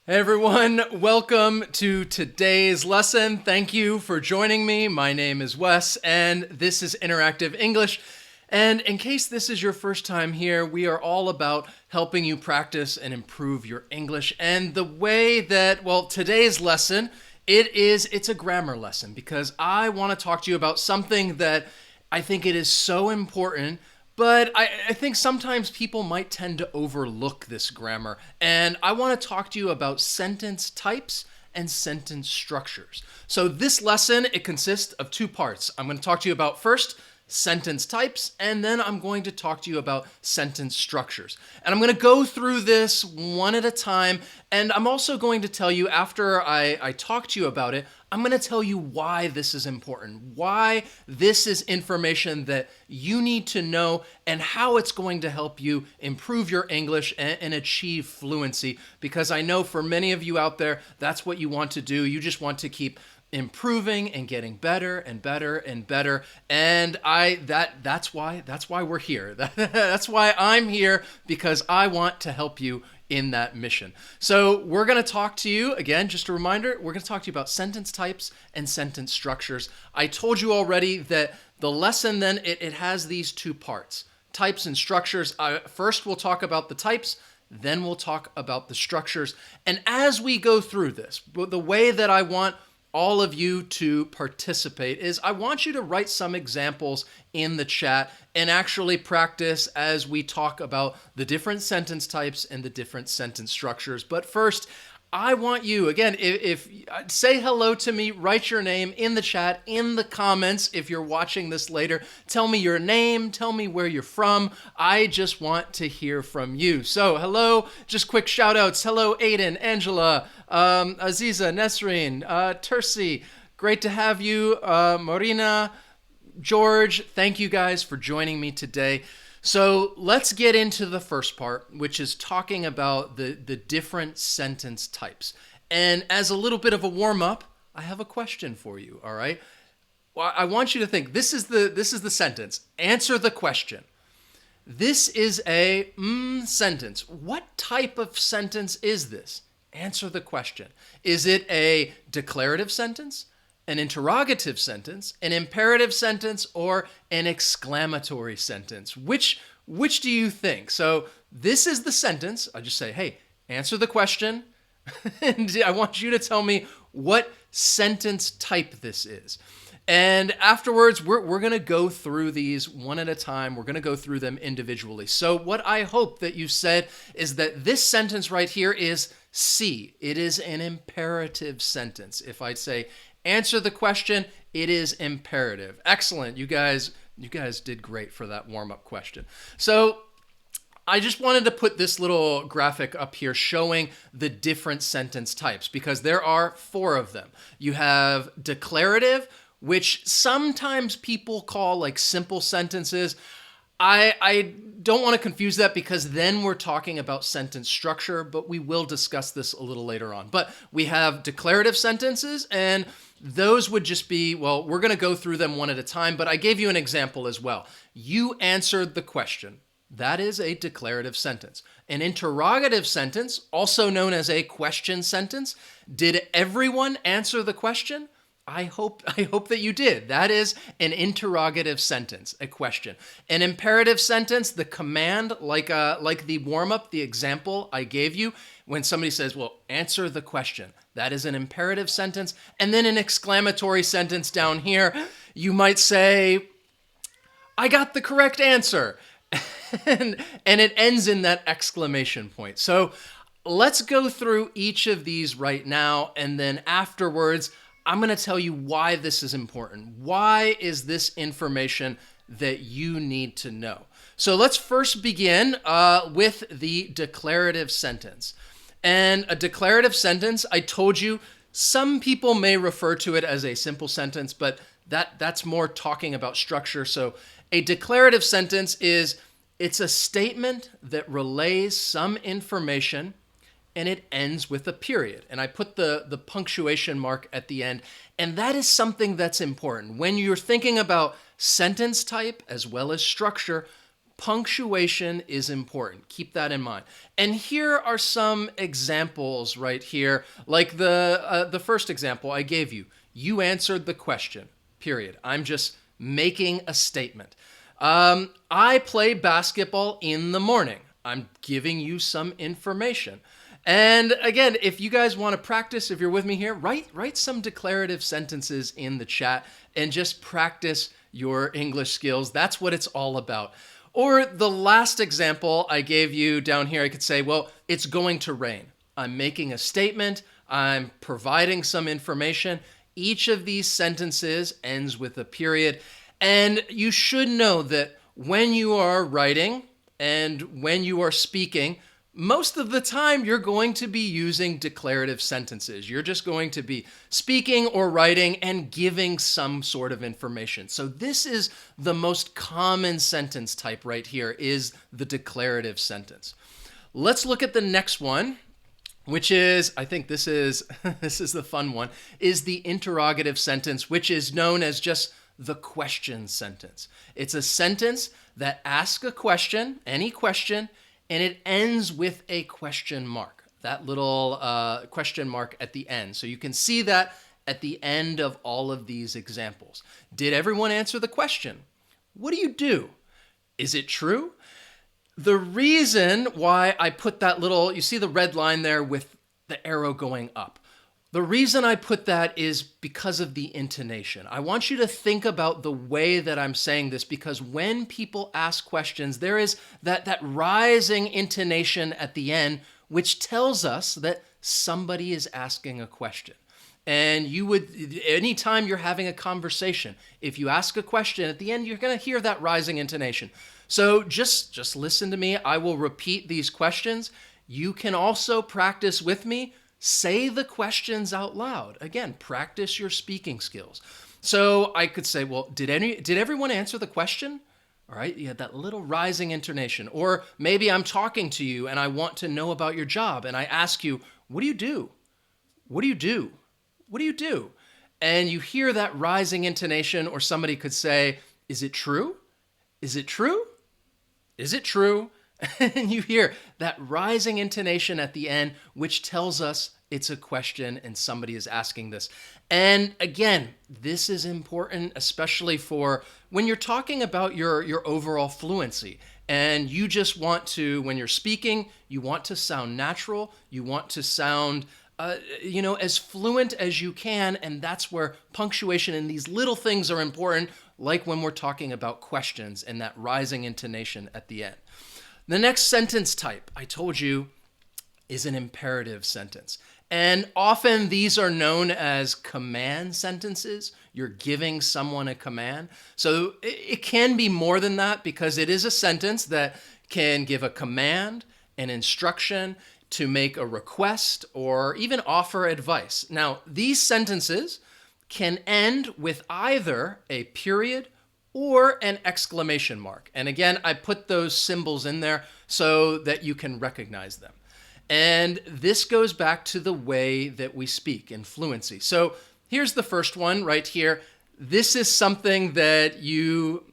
Hey everyone, welcome to today's lesson. Thank you for joining me. My name is Wes, and this is Interactive English. And in case this is your first time here, we are all about helping you practice and improve your English. And the way that, today's lesson, it's a grammar lesson because I want to talk to you about something that I think it is so important. But I think sometimes people might tend to overlook this grammar. And I want to talk to you about sentence types and sentence structures. So this lesson, it consists of two parts. I'm going to talk to you about first sentence types, and then I'm going to talk to you about sentence structures. And I'm going to go through this one at a time, and I'm also going to tell you after I talk to you about it, I'm going to tell you why this is important, why this is information that you need to know, and how it's going to help you improve your English and achieve fluency, because I know for many of you out there, that's what you want to do. You just want to keep improving and getting better and better and better. And that's why we're here. That's why I'm here, because I want to help you in that mission. So we're going to talk to you, again, just a reminder, we're going to talk to you about sentence types and sentence structures. I told you already that the lesson then, it has these two parts, types and structures. First, we'll talk about the types, then we'll talk about the structures. And as we go through this, the way that I want all of you to participate is I want you to write some examples in the chat and actually practice as we talk about the different sentence types and the different sentence structures. But first, I want you, again, if say hello to me, write your name in the chat, in the comments if you're watching this later. Tell me your name, tell me where you're from. I just want to hear from you. So hello, just quick shout outs. Hello, Aiden, Angela, Aziza, Nesreen, Tercy, great to have you, Marina, George, thank you guys for joining me today. So let's get into the first part, which is talking about the different sentence types. And as a little bit of a warm-up, I have a question for you, all right? Well, I want you to think, this is the sentence. Answer the question. This is a sentence. What type of sentence is this? Answer the question. Is it a declarative sentence, an interrogative sentence, an imperative sentence, or an exclamatory sentence? Which do you think? So this is the sentence. I just say, hey, answer the question. And I want you to tell me what sentence type this is. And afterwards, we're going to go through these one at a time. We're going to go through them individually. So what I hope that you said is that this sentence right here is C. It is an imperative sentence. If I say, answer the question, it is imperative. Excellent. You guys did great for that warm-up question. So I just wanted to put this little graphic up here showing the different sentence types because there are 4 of them. You have declarative, which sometimes people call like simple sentences. I don't want to confuse that because then we're talking about sentence structure, but we will discuss this a little later on. But we have declarative sentences, and those would just be, well, we're going to go through them one at a time, but I gave you an example as well. You answered the question. That is a declarative sentence. An interrogative sentence, also known as a question sentence. Did everyone answer the question? I hope that you did. That is an interrogative sentence, a question. An imperative sentence, the command, like the warm-up, the example I gave you, when somebody says, well, answer the question. That is an imperative sentence. And then an exclamatory sentence down here, you might say, I got the correct answer. and it ends in that exclamation point. So let's go through each of these right now, and then afterwards, I'm going to tell you why this is important. Why is this information that you need to know? So let's first begin with the declarative sentence. And a declarative sentence, I told you, some people may refer to it as a simple sentence, but that's more talking about structure. So a declarative sentence it's a statement that relays some information and it ends with a period. And I put the punctuation mark at the end. And that is something that's important. When you're thinking about sentence type as well as structure, Punctuation is important. Keep that in mind. And here are some examples right here, like the first example I gave you. You answered the question, period. I'm just making a statement. I play basketball in the morning. I'm giving you some information. And again, if you guys want to practice, if you're with me here, write some declarative sentences in the chat and just practice your English skills. That's what it's all about. Or the last example I gave you down here, I could say, well, it's going to rain. I'm making a statement. I'm providing some information. Each of these sentences ends with a period. And you should know that when you are writing and when you are speaking, most of the time you're going to be using declarative sentences. You're just going to be speaking or writing and giving some sort of information. So this is the most common sentence type right here, is the declarative sentence. Let's look at the next one, which is, I think this is this is the fun one, is the interrogative sentence, which is known as just the question sentence. It's a sentence that asks a question, any question, and it ends with a question mark, that little question mark at the end. So you can see that at the end of all of these examples. Did everyone answer the question? What do you do? Is it true? The reason why I put that little, you see the red line there with the arrow going up. The reason I put that is because of the intonation. I want you to think about the way that I'm saying this, because when people ask questions, there is that rising intonation at the end, which tells us that somebody is asking a question. And you would, anytime you're having a conversation, if you ask a question at the end, you're going to hear that rising intonation. So just listen to me. I will repeat these questions. You can also practice with me. Say the questions out loud. Again, practice your speaking skills. So I could say, well, did everyone answer the question? All right, you had that little rising intonation. Or maybe I'm talking to you and I want to know about your job and I ask you, what do you do? What do you do? What do you do? And you hear that rising intonation, or somebody could say, is it true? Is it true? Is it true? And you hear that rising intonation at the end, which tells us it's a question and somebody is asking this. And again, this is important, especially for when you're talking about your overall fluency. And you just want to, when you're speaking, you want to sound natural. You want to sound as fluent as you can. And that's where punctuation and these little things are important, like when we're talking about questions and that rising intonation at the end. The next sentence type, I told you, is an imperative sentence. And often these are known as command sentences. You're giving someone a command. So it can be more than that, because it is a sentence that can give a command, an instruction, to make a request, or even offer advice. Now, these sentences can end with either a period or an exclamation mark. And again, I put those symbols in there so that you can recognize them. And this goes back to the way that we speak in fluency. So here's the first one right here. This is something that you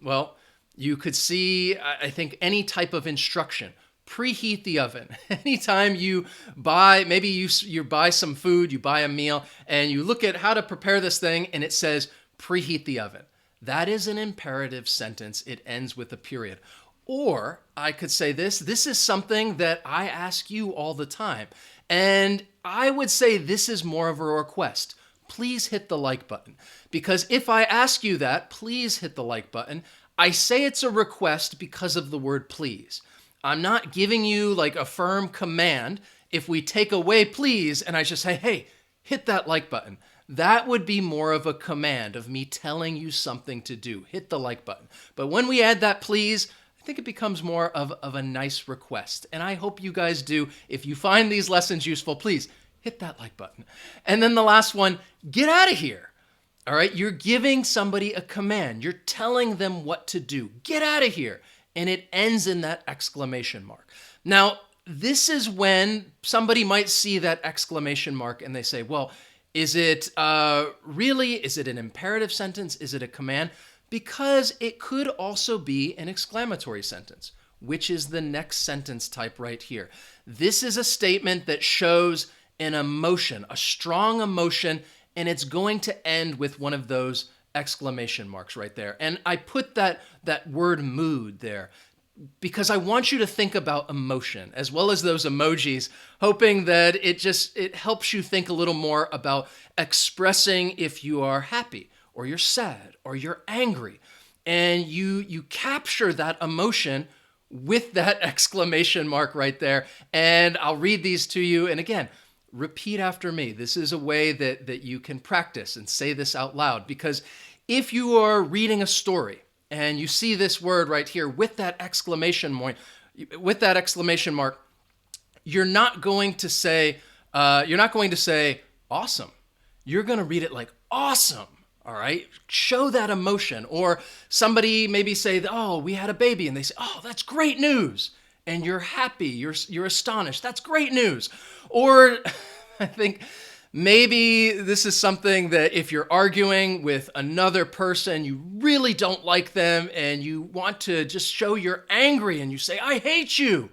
could see, I think, any type of instruction. Preheat the oven. Anytime you buy, maybe you buy some food, you buy a meal, and you look at how to prepare this thing, and it says preheat the oven. That is an imperative sentence. It ends with a period. Or I could say this is something that I ask you all the time. And I would say this is more of a request. Please hit the like button. Because if I ask you that, please hit the like button, I say it's a request because of the word please. I'm not giving you like a firm command. If we take away please and I just say, hey, hit that like button, that would be more of a command of me telling you something to do. Hit the like button. But when we add that please, I think it becomes more of a nice request. And I hope you guys do. If you find these lessons useful, please hit that like button. And then the last one, get out of here. All right, you're giving somebody a command. You're telling them what to do. Get out of here. And it ends in that exclamation mark. Now, this is when somebody might see that exclamation mark and they say, well, is it really, is it an imperative sentence? Is it a command? Because it could also be an exclamatory sentence, which is the next sentence type right here. This is a statement that shows an emotion, a strong emotion, and it's going to end with one of those exclamation marks right there. And I put that word mood there because I want you to think about emotion as well as those emojis, hoping that it helps you think a little more about expressing if you are happy or you're sad or you're angry. And you capture that emotion with that exclamation mark right there. And I'll read these to you. And again, repeat after me. This is a way that you can practice and say this out loud, because if you are reading a story and you see this word right here with that exclamation mark, you're not going to say awesome. You're going to read it like awesome. All right, show that emotion. Or somebody maybe say, "Oh, we had a baby," and they say, "Oh, that's great news," and you're happy, you're astonished. That's great news. Or I think maybe this is something that if you're arguing with another person, you really don't like them, and you want to just show you're angry, and you say, "I hate you,"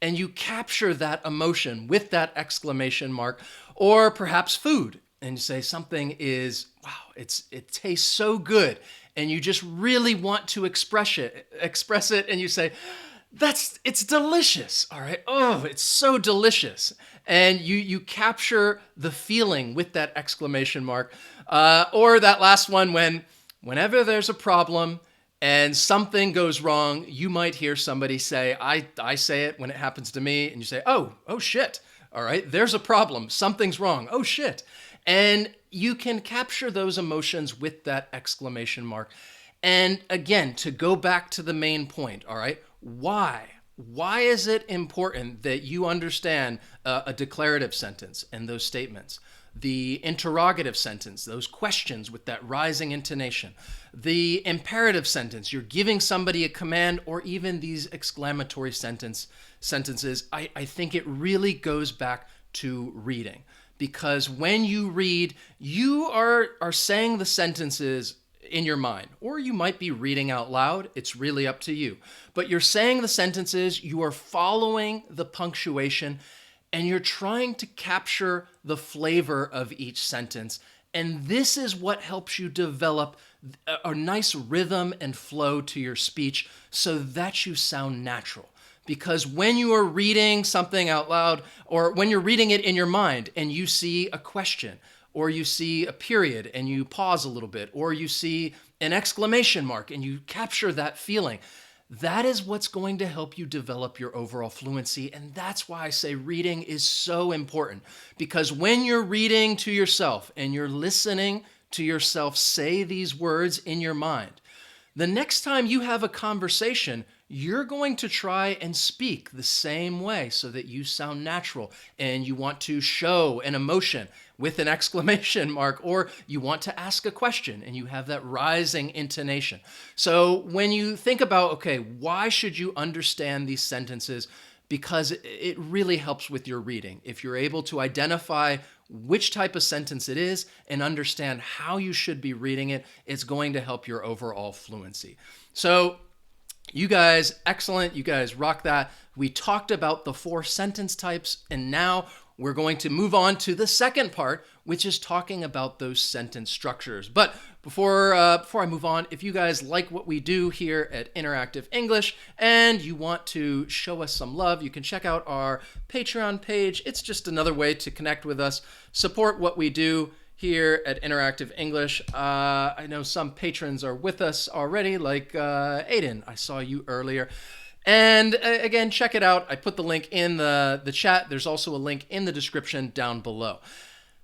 and you capture that emotion with that exclamation mark. Or perhaps food. And you say something is, wow, it tastes so good. And you just really want to express it. And you say, it's delicious. All right. Oh, it's so delicious. And you capture the feeling with that exclamation mark. Or that last one, whenever there's a problem and something goes wrong, you might hear somebody say, I say it when it happens to me. And you say, oh shit. All right. There's a problem. Something's wrong. Oh shit. And you can capture those emotions with that exclamation mark. And again, to go back to the main point, all right, why? Why is it important that you understand a declarative sentence and those statements? The interrogative sentence, those questions with that rising intonation. The imperative sentence, you're giving somebody a command, or even these exclamatory sentences. I think it really goes back to reading. Because when you read, you are saying the sentences in your mind, or you might be reading out loud. It's really up to you. But you're saying the sentences, you are following the punctuation, and you're trying to capture the flavor of each sentence. And this is what helps you develop a nice rhythm and flow to your speech so that you sound natural. Because when you are reading something out loud, or when you're reading it in your mind and you see a question, or you see a period and you pause a little bit, or you see an exclamation mark and you capture that feeling, that is what's going to help you develop your overall fluency. And that's why I say reading is so important. Because when you're reading to yourself and you're listening to yourself say these words in your mind, the next time you have a conversation, you're going to try and speak the same way so that you sound natural, and you want to show an emotion with an exclamation mark, or you want to ask a question and you have that rising intonation. So when you think about, okay, why should you understand these sentences? Because it really helps with your reading. If you're able to identify which type of sentence it is and understand how you should be reading it, it's going to help your overall fluency. So you guys, excellent. You guys rock that. We talked about the 4 sentence types, and now we're going to move on to the second part, which is talking about those sentence structures. But before I move on, if you guys like what we do here at Interactive English and you want to show us some love, you can check out our Patreon page. It's just another way to connect with us, support what we do here at Interactive English. I know some patrons are with us already, like Aiden. I saw you earlier. And again, check it out. I put the link in the chat. There's also a link in the description down below.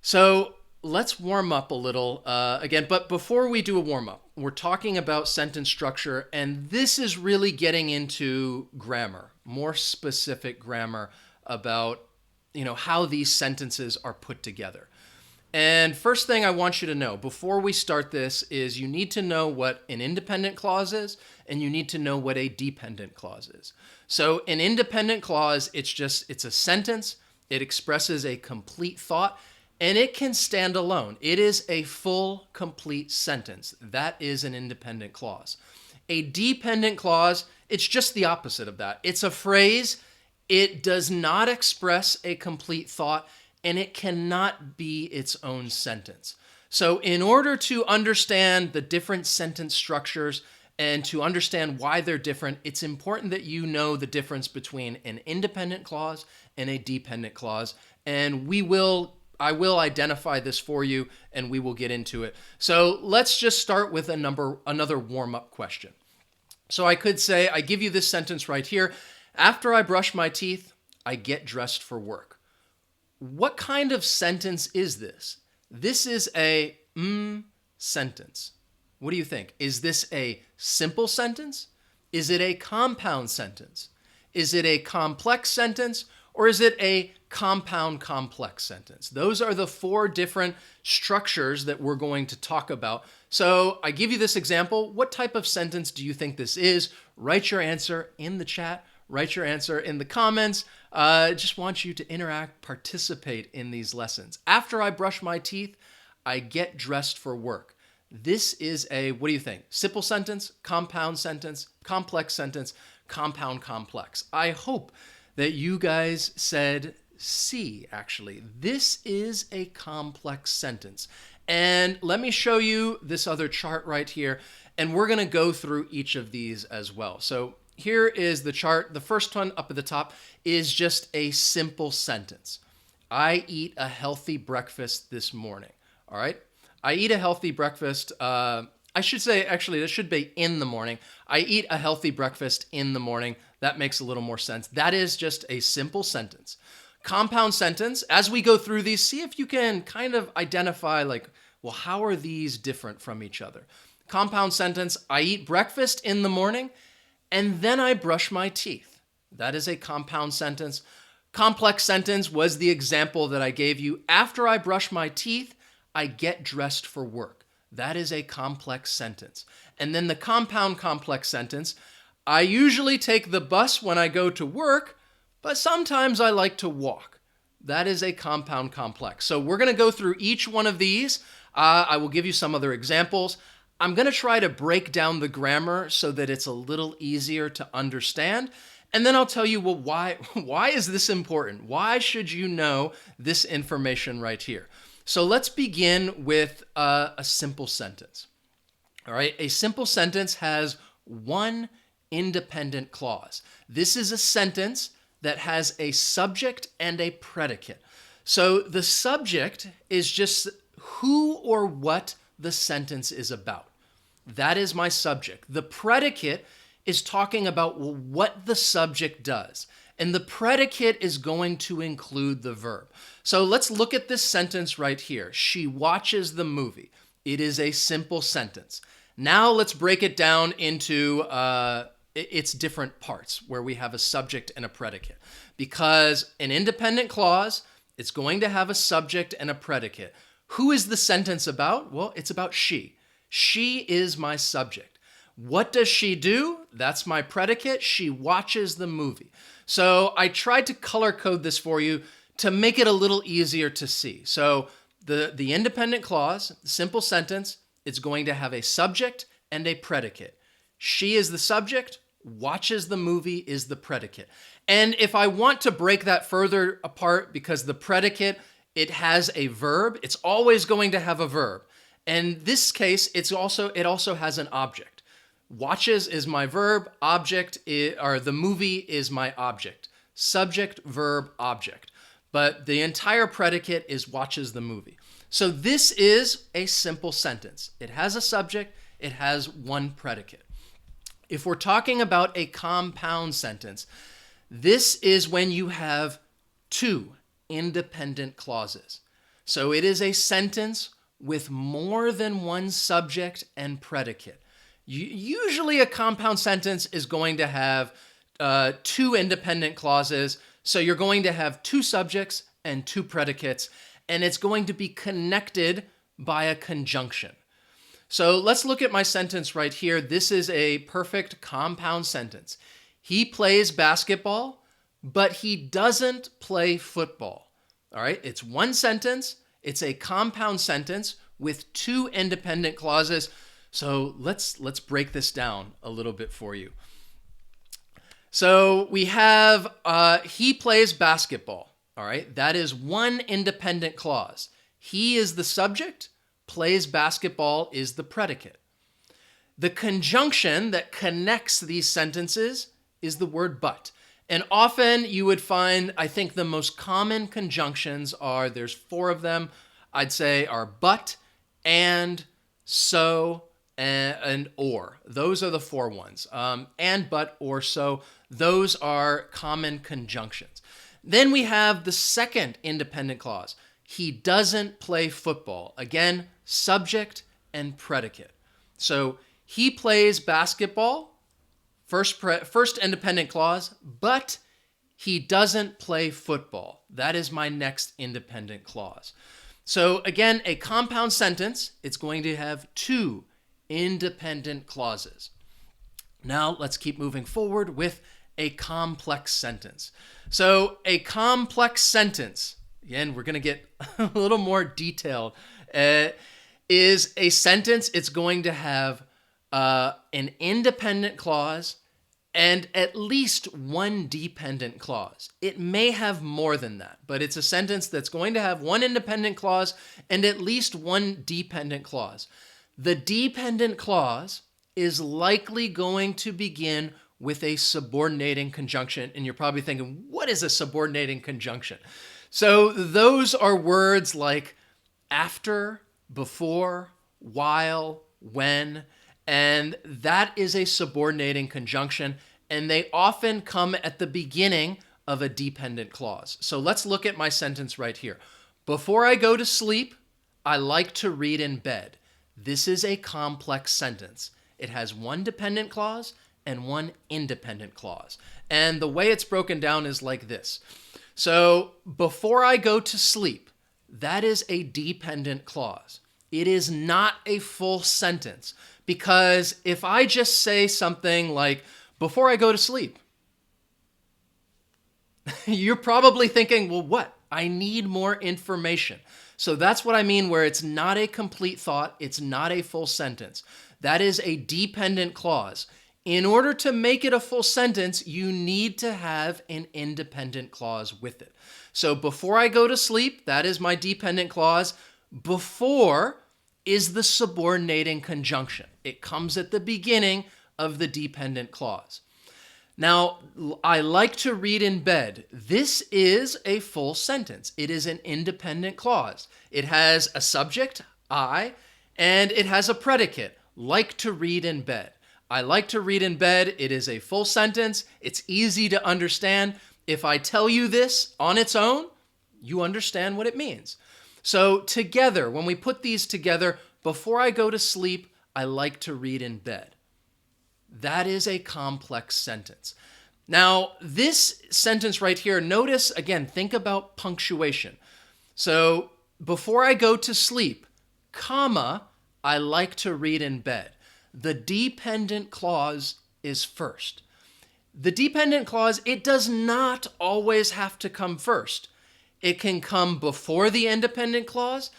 So let's warm up a little again. But before we do a warm up, we're talking about sentence structure. And this is really getting into grammar, more specific grammar about how these sentences are put together. And first thing I want you to know before we start this is you need to know what an independent clause is, and you need to know what a dependent clause is. So an independent clause, it's a sentence. It expresses a complete thought, and it can stand alone. It is a full, complete sentence. That is an independent clause. A dependent clause, it's just the opposite of that. It's a phrase. It does not express a complete thought, and it cannot be its own sentence. So in order to understand the different sentence structures and to understand why they're different, it's important that you know the difference between an independent clause and a dependent clause. And I will identify this for you, and we will get into it. So let's just start with another warm-up question. So I could say, I give you this sentence right here. After I brush my teeth, I get dressed for work. What kind of sentence is this? This is a sentence. What do you think? Is this a simple sentence? Is it a compound sentence? Is it a complex sentence? Or is it a compound complex sentence? Those are the 4 different structures that we're going to talk about. So I give you this example. What type of sentence do you think this is? Write your answer in the chat. Write your answer in the comments. Just want you to interact, participate in these lessons. After I brush my teeth, I get dressed for work. This is a, what do you think? Simple sentence, compound sentence, complex sentence, compound complex. I hope that you guys said C, actually. This is a complex sentence. And let me show you this other chart right here, and we're going to go through each of these as well. So here is the chart. The first one up at the top is just a simple sentence. I eat a healthy breakfast this morning. All right? I eat a healthy breakfast. I should say, actually, this should be in the morning. I eat a healthy breakfast in the morning. That makes a little more sense. That is just a simple sentence. Compound sentence, as we go through these, see if you can kind of identify, like, well, how are these different from each other? Compound sentence, I eat breakfast in the morning, and then I brush my teeth. That is a compound sentence. Complex sentence was the example that I gave you. After I brush my teeth, I get dressed for work. That is a complex sentence. And then the compound complex sentence, I usually take the bus when I go to work, but sometimes I like to walk. That is a compound complex. So we're going to go through each one of these. I will give you some other examples. I'm going to try to break down the grammar so that it's a little easier to understand. And then I'll tell you, well, why is this important? Why should you know this information right here? So let's begin with a simple sentence. All right, a simple sentence has one independent clause. This is a sentence that has a subject and a predicate. So the subject is just who or what the sentence is about. That is my subject. The predicate is talking about what the subject does. And the predicate is going to include the verb. So let's look at this sentence right here. She watches the movie. It is a simple sentence. Now let's break it down into its different parts where we have a subject and a predicate. Because an independent clause, it's going to have a subject and a predicate. Who is the sentence about? Well, it's about she. She is my subject. What does she do? That's my predicate. She watches the movie. So I tried to color code this for you to make it a little easier to see. So the independent clause, simple sentence, it's going to have a subject and a predicate. She is the subject, watches the movie is the predicate. And if I want to break that further apart, because the predicate, it has a verb, it's always going to have a verb. And this case, it also has an object. Watches is my verb, the movie is my object. Subject, verb, object. But the entire predicate is watches the movie. So this is a simple sentence. It has a subject, it has one predicate. If we're talking about a compound sentence, this is when you have two independent clauses. So it is a sentence with more than one subject and predicate. Usually a compound sentence is going to have two independent clauses. So you're going to have two subjects and two predicates, and it's going to be connected by a conjunction. So let's look at my sentence right here. This is a perfect compound sentence. He plays basketball, but he doesn't play football. All right, it's one sentence. It's a compound sentence with two independent clauses. So let's break this down a little bit for you. So we have he plays basketball. All right, that is one independent clause. He is the subject, plays basketball is the predicate. The conjunction that connects these sentences is the word but. And often you would find, I think the most common conjunctions are, there's 4 of them, I'd say are but, and, so, and or. Those are the 4 ones. And, but, or, so, those are common conjunctions. Then we have the second independent clause. He doesn't play football. Again, subject and predicate. So he plays basketball, first independent clause, but he doesn't play football. That is my next independent clause. So again, a compound sentence, it's going to have 2 independent clauses. Now let's keep moving forward with a complex sentence. So a complex sentence, again, we're going to get a little more detailed, is a sentence. It's going to have an independent clause and at least one dependent clause. It may have more than that, but it's a sentence that's going to have one independent clause and at least one dependent clause. The dependent clause is likely going to begin with a subordinating conjunction, and you're probably thinking, what is a subordinating conjunction? So those are words like after, before, while, when, and that is a subordinating conjunction, and they often come at the beginning of a dependent clause. So let's look at my sentence right here. Before I go to sleep, I like to read in bed. This is a complex sentence. It has one dependent clause and one independent clause. And the way it's broken down is like this. So before I go to sleep, that is a dependent clause. It is not a full sentence, because if I just say something like, before I go to sleep, you're probably thinking, well, what? I need more information. So that's what I mean where it's not a complete thought. It's not a full sentence. That is a dependent clause. In order to make it a full sentence, you need to have an independent clause with it. So before I go to sleep, that is my dependent clause. Before is the subordinating conjunction. It comes at the beginning of the dependent clause. Now, I like to read in bed. This is a full sentence. It is an independent clause. It has a subject, I, and it has a predicate, like to read in bed. I like to read in bed. It is a full sentence. It's easy to understand. If I tell you this on its own, you understand what it means. So together, when we put these together, before I go to sleep, I like to read in bed. That is a complex sentence. Now, this sentence right here, notice, again, think about punctuation. So before I go to sleep, comma, I like to read in bed. The dependent clause is first. The dependent clause, it does not always have to come first. It can come before the independent clause.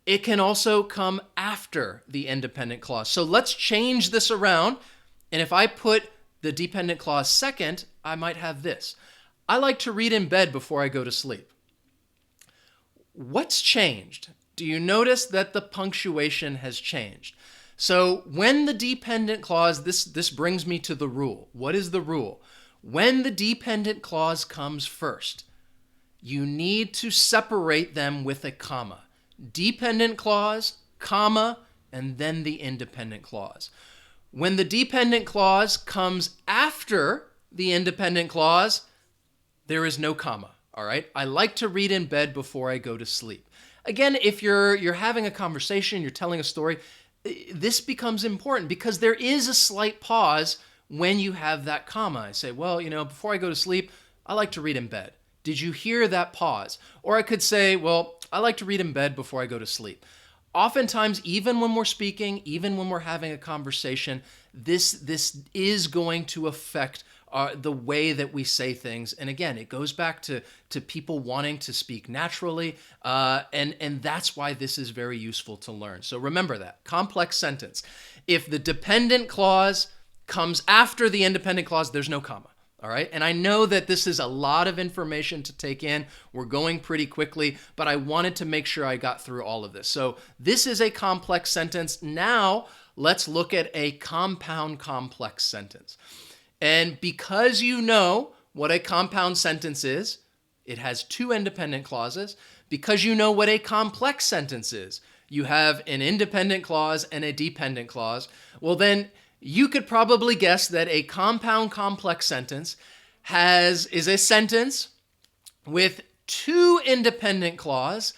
It can also come after the independent clause. So let's change this around. And if I put the dependent clause second, I might have this. I like to read in bed before I go to sleep. What's changed? Do you notice that the punctuation has changed? So when the dependent clause, this brings me to the rule. What is the rule? When the dependent clause comes first, you need to separate them with a comma. Dependent clause, comma, and then the independent clause. When the dependent clause comes after the independent clause, there is no comma, all right? I like to read in bed before I go to sleep. Again, if you're having a conversation, you're telling a story, this becomes important because there is a slight pause when you have that comma. I say, well, before I go to sleep, I like to read in bed. Did you hear that pause? Or I could say, well, I like to read in bed before I go to sleep. Oftentimes, even when we're speaking, even when we're having a conversation, this is going to affect the way that we say things. And again, it goes back to people wanting to speak naturally. And that's why this is very useful to learn. So remember that. Complex sentence. If the dependent clause comes after the independent clause, there's no comma. All right. And I know that this is a lot of information to take in. We're going pretty quickly, but I wanted to make sure I got through all of this. So this is a complex sentence. Now let's look at a compound complex sentence. And because you know what a compound sentence is, it has two independent clauses. Because you know what a complex sentence is, you have an independent clause and a dependent clause. Well, then you could probably guess that a compound complex sentence is a sentence with two independent clauses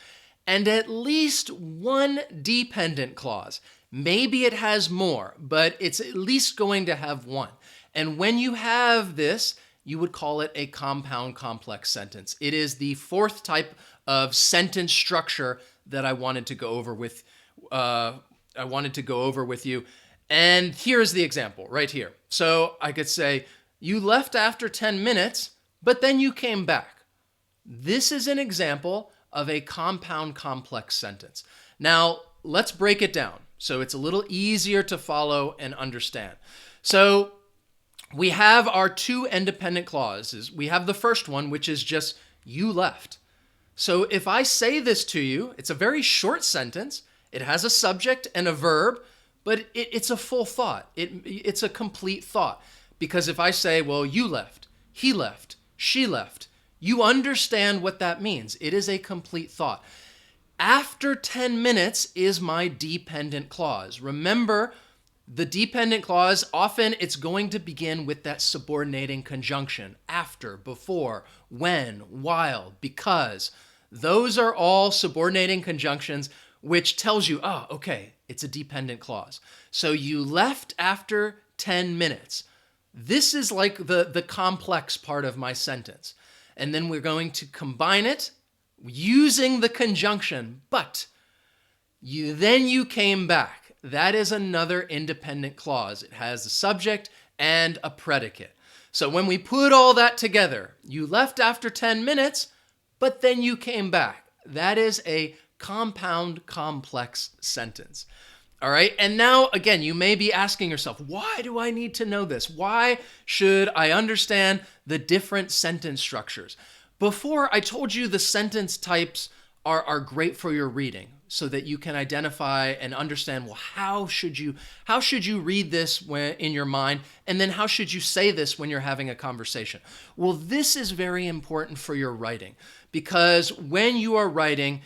and at least one dependent clause. Maybe it has more, but it's at least going to have one. And when you have this, you would call it a compound complex sentence. It is the fourth type of sentence structure that I wanted to go over with you. And here's the example right here. So I could say, you left after 10 minutes, but then you came back. This is an example of a compound complex sentence. Now, let's break it down so it's a little easier to follow and understand. So we have our two independent clauses. We have the first one, which is just, you left. So if I say this to you, it's a very short sentence. It has a subject and a verb, but it's a full thought. It's a complete thought. Because if I say, well, you left, he left, she left, you understand what that means. It is a complete thought. After 10 minutes is my dependent clause. Remember, the dependent clause, often it's going to begin with that subordinating conjunction. After, before, when, while, because. Those are all subordinating conjunctions, which tells you, oh, okay, it's a dependent clause. So you left after 10 minutes. This is like the complex part of my sentence. And then we're going to combine it using the conjunction, but then you came back. That is another independent clause. It has a subject and a predicate. So when we put all that together, you left after 10 minutes, but then you came back. That is a compound complex sentence. All right. And now, again, you may be asking yourself, why do I need to know this? Why should I understand the different sentence structures? Before, I told you the sentence types are great for your reading so that you can identify and understand, well, how should you read this in your mind? And then how should you say this when you're having a conversation? Well, this is very important for your writing because when you are writing,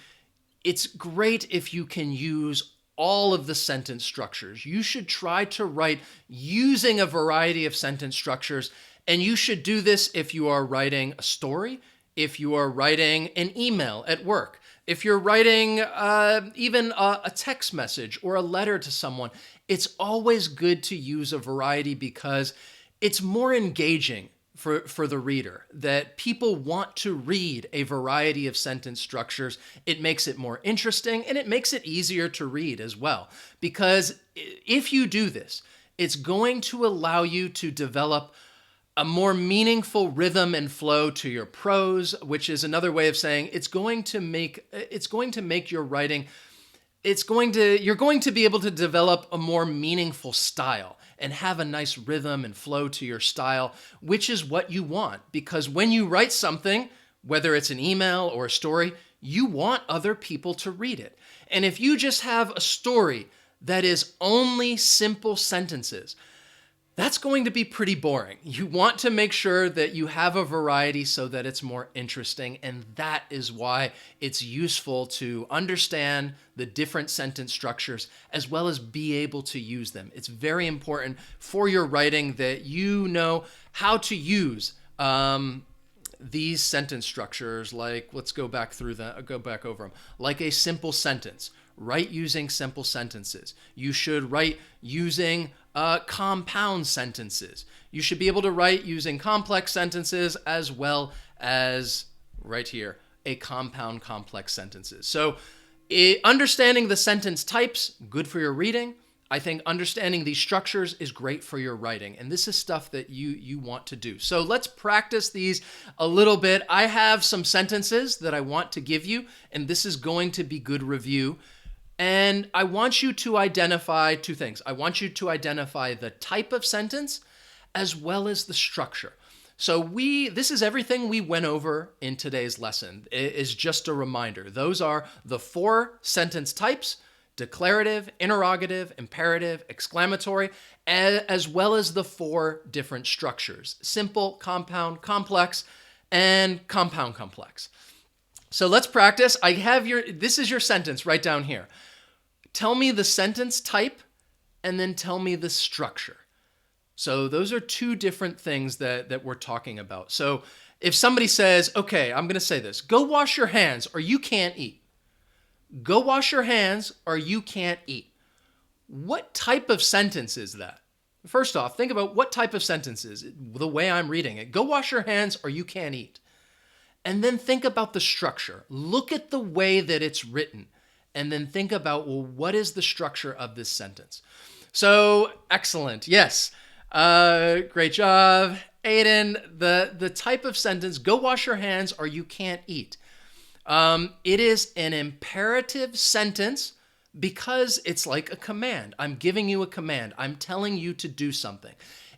it's great if you can use all of the sentence structures. You should try to write using a variety of sentence structures, and you should do this if you are writing a story, if you are writing an email at work, if you're writing even a text message or a letter to someone. It's always good to use a variety because it's more engaging for the reader, that people want to read a variety of sentence structures. It makes it more interesting and it makes it easier to read as well. Because if you do this, it's going to allow you to develop a more meaningful rhythm and flow to your prose, which is another way of saying you're going to be able to develop a more meaningful style and have a nice rhythm and flow to your style, which is what you want. Because when you write something, whether it's an email or a story, you want other people to read it. And if you just have a story that is only simple sentences, that's going to be pretty boring. You want to make sure that you have a variety so that it's more interesting, and that is why it's useful to understand the different sentence structures as well as be able to use them. It's very important for your writing that you know how to use these sentence structures. Like, let's go back over them. Like a simple sentence. Write using simple sentences. You should write using compound sentences. You should be able to write using complex sentences as well as, right here, a compound complex sentences. So understanding the sentence types, good for your reading. I think understanding these structures is great for your writing, and this is stuff that you want to do. So let's practice these a little bit. I have some sentences that I want to give you, and this is going to be good review. And I want you to identify two things. I want you to identify the type of sentence as well as the structure. So this is everything we went over in today's lesson. It is just a reminder. Those are the 4 sentence types: declarative, interrogative, imperative, exclamatory, as well as the 4 different structures: simple, compound, complex, and compound complex. So let's practice. This is your sentence right down here. Tell me the sentence type and then tell me the structure. So those are 2 different things that we're talking about. So if somebody says, okay, I'm going to say this: go wash your hands or you can't eat. Go wash your hands or you can't eat. What type of sentence is that? First off, think about what type of sentence is it, the way I'm reading it. Go wash your hands or you can't eat. And then think about the structure. Look at the way that it's written. And then think about, well, what is the structure of this sentence? So, excellent. Yes. Great job. Aiden, the type of sentence, go wash your hands or you can't eat. It is an imperative sentence because it's like a command. I'm giving you a command. I'm telling you to do something.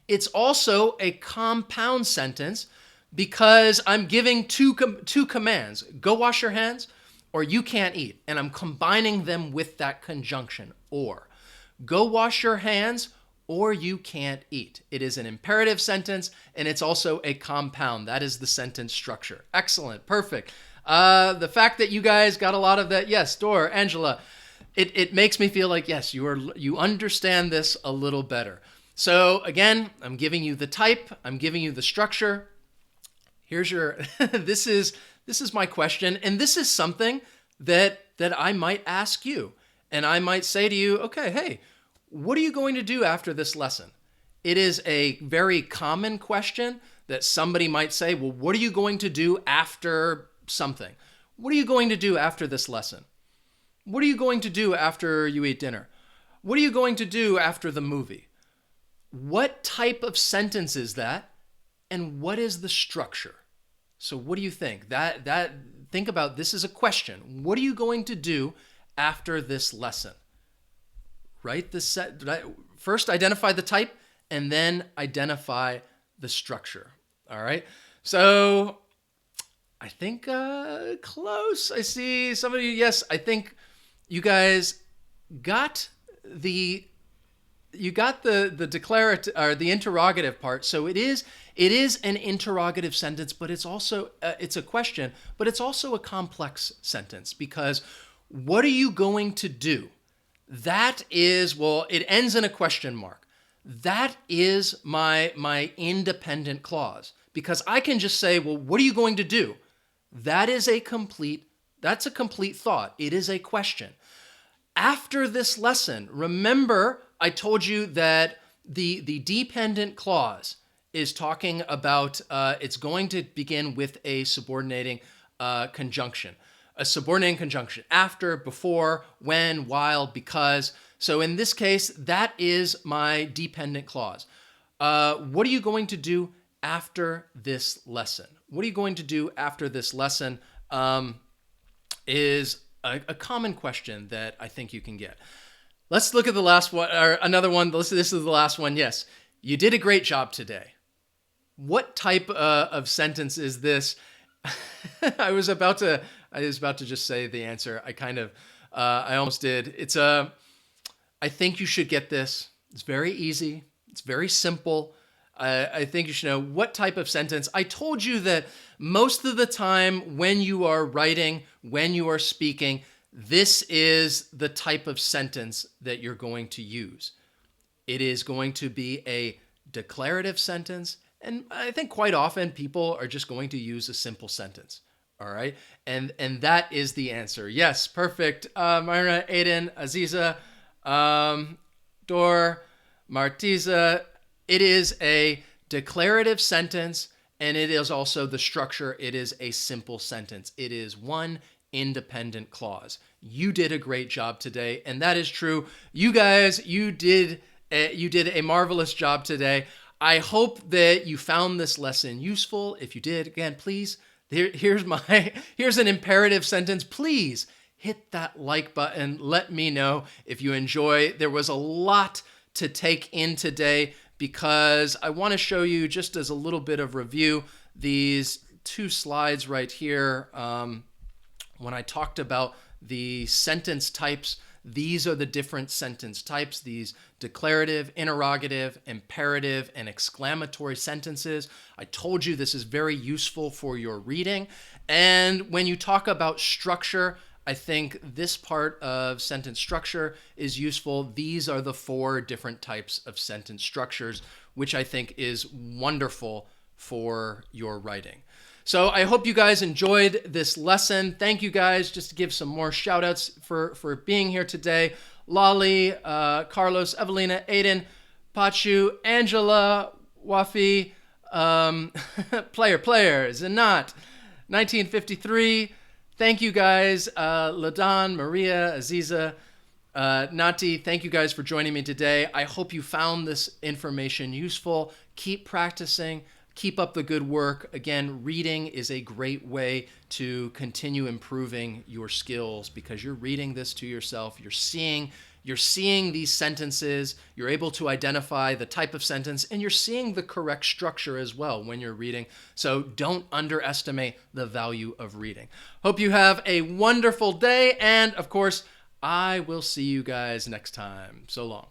It's also a compound sentence because I'm giving two commands: go wash your hands or you can't eat. And I'm combining them with that conjunction, or. Go wash your hands or you can't eat. It is an imperative sentence, and it's also a compound. That is the sentence structure. Excellent. Perfect. The fact that you guys got a lot of that, yes, Dor, Angela, it makes me feel like, yes, you understand this a little better. So again, I'm giving you the type, I'm giving you the structure. Here's your, this is my question, and this is something that I might ask you. And I might say to you, okay, hey, what are you going to do after this lesson? It is a very common question that somebody might say, well, what are you going to do after something? What are you going to do after this lesson? What are you going to do after you eat dinner? What are you going to do after the movie? What type of sentence is that? And what is the structure? So what do you think? Think about this as a question. What are you going to do after this lesson? Right? First identify the type and then identify the structure. All right. So I think close. I see some of you. Yes, I think you guys got the declarative or the interrogative part. So it is an interrogative sentence, but it's also it's a question, but it's also a complex sentence, because what are you going to do? That is, well, it ends in a question mark. That is my independent clause, because I can just say, well, what are you going to do? That's a complete thought. It is a question. After this lesson, remember I told you that the dependent clause is talking about, it's going to begin with a subordinating conjunction. A subordinating conjunction: after, before, when, while, because. So in this case, that is my dependent clause. What are you going to do after this lesson? What are you going to do after this lesson is a common question that I think you can get. Let's look at the last one, or another one. This is the last one. Yes, you did a great job today. What type of sentence is this? I was about to just say the answer. I almost did. It's I think you should get this. It's very easy. It's very simple. I think you should know what type of sentence. I told you that most of the time when you are writing, when you are speaking, this is the type of sentence that you're going to use. It is going to be a declarative sentence. And I think quite often people are just going to use a simple sentence. All right. And that is the answer. Yes. Perfect. Myra, Aiden, Aziza, Dor, Martiza. It is a declarative sentence, and it is also the structure. It is a simple sentence. It is one independent clause. You did a great job today, and that is true. You guys, you did a marvelous job today. I hope that you found this lesson useful. If you did, again, please, here's an imperative sentence. Please hit that like button. Let me know if you enjoy. There was a lot to take in today because I want to show you, just as a little bit of review, these 2 slides right here. When I talked about the sentence types, these are the different sentence types, these declarative, interrogative, imperative, and exclamatory sentences. I told you this is very useful for your reading. And when you talk about structure, I think this part of sentence structure is useful. These are the 4 different types of sentence structures, which I think is wonderful for your writing. So I hope you guys enjoyed this lesson. Thank you guys. Just to give some more shout outs for being here today. Lolly, Carlos, Evelina, Aiden, Pachu, Angela, Wafi, Player, Zanat, 1953. Thank you guys. Ladan, Maria, Aziza, Nati, thank you guys for joining me today. I hope you found this information useful. Keep practicing. Keep up the good work. Again, reading is a great way to continue improving your skills because you're reading this to yourself. You're seeing these sentences. You're able to identify the type of sentence, and you're seeing the correct structure as well when you're reading. So don't underestimate the value of reading. Hope you have a wonderful day, and of course, I will see you guys next time. So long.